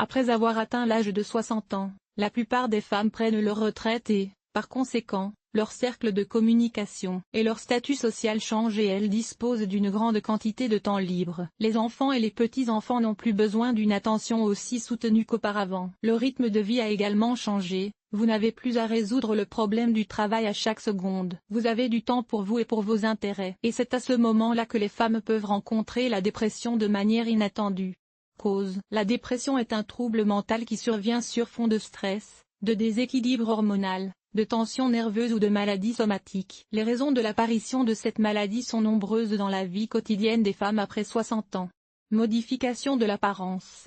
Après avoir atteint l'âge de 60 ans, la plupart des femmes prennent leur retraite et, par conséquent, leur cercle de communication et leur statut social change et elles disposent d'une grande quantité de temps libre. Les enfants et les petits-enfants n'ont plus besoin d'une attention aussi soutenue qu'auparavant. Le rythme de vie a également changé, vous n'avez plus à résoudre le problème du travail à chaque seconde. Vous avez du temps pour vous et pour vos intérêts. Et c'est à ce moment-là que les femmes peuvent rencontrer la dépression de manière inattendue. Cause: la dépression est un trouble mental qui survient sur fond de stress, de déséquilibre hormonal, de tension nerveuse ou de maladie somatique. Les raisons de l'apparition de cette maladie sont nombreuses dans la vie quotidienne des femmes après 60 ans. Modification de l'apparence,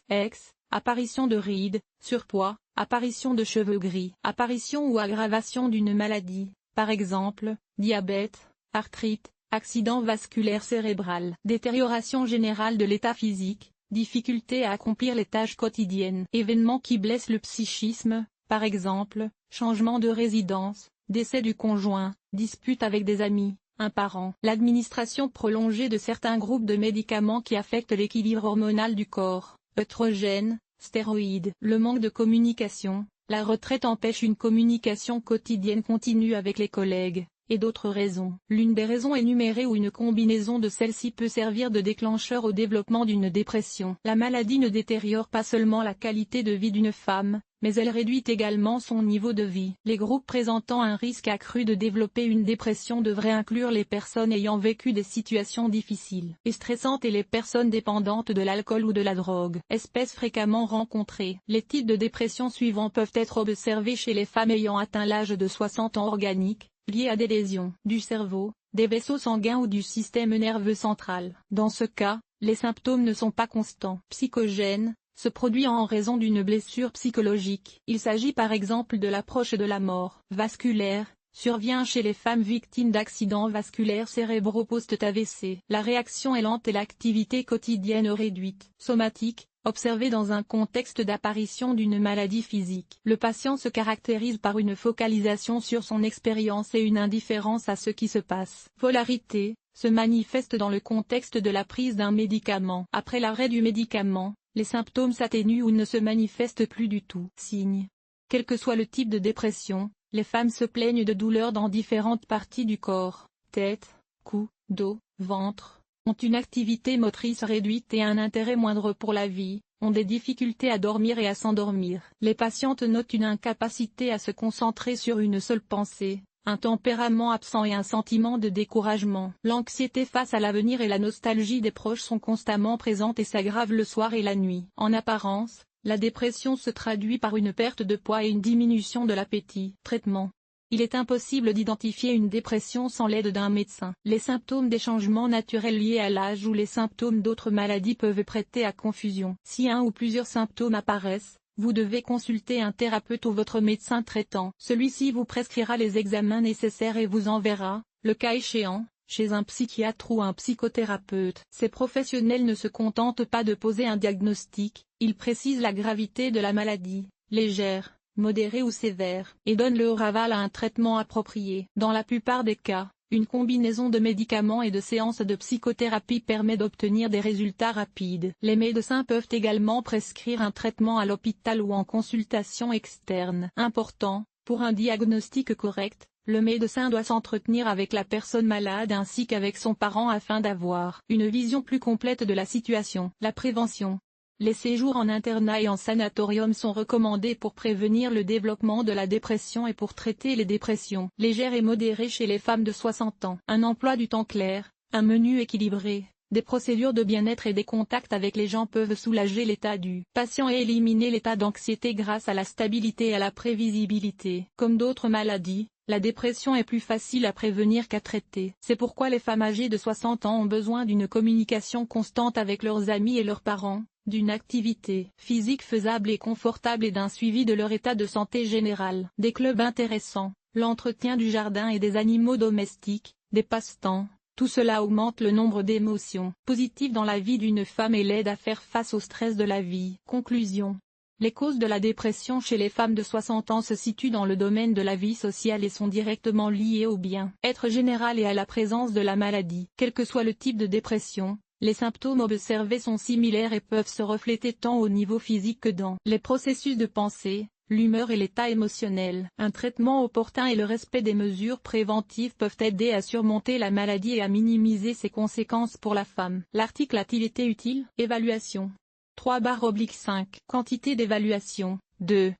apparition de rides, surpoids, apparition de cheveux gris, apparition ou aggravation d'une maladie, par exemple, diabète, arthrite, accident vasculaire cérébral, détérioration générale de l'état physique, difficulté à accomplir les tâches quotidiennes, événements qui blessent le psychisme, par exemple, changement de résidence, décès du conjoint, dispute avec des amis, un parent. L'administration prolongée de certains groupes de médicaments qui affectent l'équilibre hormonal du corps, œstrogènes, stéroïdes. Le manque de communication, la retraite empêche une communication quotidienne continue avec les collègues, et d'autres raisons. L'une des raisons énumérées ou une combinaison de celles-ci peut servir de déclencheur au développement d'une dépression. La maladie ne détériore pas seulement la qualité de vie d'une femme, mais elle réduit également son niveau de vie. Les groupes présentant un risque accru de développer une dépression devraient inclure les personnes ayant vécu des situations difficiles et stressantes et les personnes dépendantes de l'alcool ou de la drogue. Espèces fréquemment rencontrées. Les types de dépression suivants peuvent être observés chez les femmes ayant atteint l'âge de 60 ans organiques, liés à des lésions du cerveau, des vaisseaux sanguins ou du système nerveux central. Dans ce cas, les symptômes ne sont pas constants. Psychogènes, se produit en raison d'une blessure psychologique. Il s'agit par exemple de l'approche de la mort. Vasculaire, survient chez les femmes victimes d'accidents vasculaires cérébraux post-AVC. La réaction est lente et l'activité quotidienne réduite. Somatique, observé dans un contexte d'apparition d'une maladie physique. Le patient se caractérise par une focalisation sur son expérience et une indifférence à ce qui se passe. Polarité, se manifeste dans le contexte de la prise d'un médicament. Après l'arrêt du médicament, les symptômes s'atténuent ou ne se manifestent plus du tout. Signes. Quel que soit le type de dépression, les femmes se plaignent de douleurs dans différentes parties du corps, tête, cou, dos, ventre, ont une activité motrice réduite et un intérêt moindre pour la vie, ont des difficultés à dormir et à s'endormir. Les patientes notent une incapacité à se concentrer sur une seule pensée, un tempérament absent et un sentiment de découragement. L'anxiété face à l'avenir et la nostalgie des proches sont constamment présentes et s'aggravent le soir et la nuit. En apparence, la dépression se traduit par une perte de poids et une diminution de l'appétit. Traitement. Il est impossible d'identifier une dépression sans l'aide d'un médecin. Les symptômes des changements naturels liés à l'âge ou les symptômes d'autres maladies peuvent prêter à confusion. Si un ou plusieurs symptômes apparaissent, vous devez consulter un thérapeute ou votre médecin traitant. Celui-ci vous prescrira les examens nécessaires et vous enverra, le cas échéant, chez un psychiatre ou un psychothérapeute. Ces professionnels ne se contentent pas de poser un diagnostic, ils précisent la gravité de la maladie, légère, modérée ou sévère, et donnent le aval à un traitement approprié. Dans la plupart des cas, une combinaison de médicaments et de séances de psychothérapie permet d'obtenir des résultats rapides. Les médecins peuvent également prescrire un traitement à l'hôpital ou en consultation externe. Important, pour un diagnostic correct, le médecin doit s'entretenir avec la personne malade ainsi qu'avec son parent afin d'avoir une vision plus complète de la situation. La prévention. Les séjours en internat et en sanatorium sont recommandés pour prévenir le développement de la dépression et pour traiter les dépressions légères et modérées chez les femmes de 60 ans. Un emploi du temps clair, un menu équilibré, des procédures de bien-être et des contacts avec les gens peuvent soulager l'état du patient et éliminer l'état d'anxiété grâce à la stabilité et à la prévisibilité. Comme d'autres maladies, la dépression est plus facile à prévenir qu'à traiter. C'est pourquoi les femmes âgées de 60 ans ont besoin d'une communication constante avec leurs amis et leurs parents, d'une activité physique faisable et confortable et d'un suivi de leur état de santé général. Des clubs intéressants, l'entretien du jardin et des animaux domestiques, des passe-temps, tout cela augmente le nombre d'émotions positives dans la vie d'une femme et l'aide à faire face au stress de la vie. Conclusion. Les causes de la dépression chez les femmes de 60 ans se situent dans le domaine de la vie sociale et sont directement liées au bien-être général et à la présence de la maladie. Quel que soit le type de dépression, Les symptômes observés sont similaires et peuvent se refléter tant au niveau physique que dans les processus de pensée, l'humeur et l'état émotionnel. Un traitement opportun et le respect des mesures préventives peuvent aider à surmonter la maladie et à minimiser ses conséquences pour la femme. L'article a-t-il été utile? Évaluation. 3/5. Quantité d'évaluation. 2.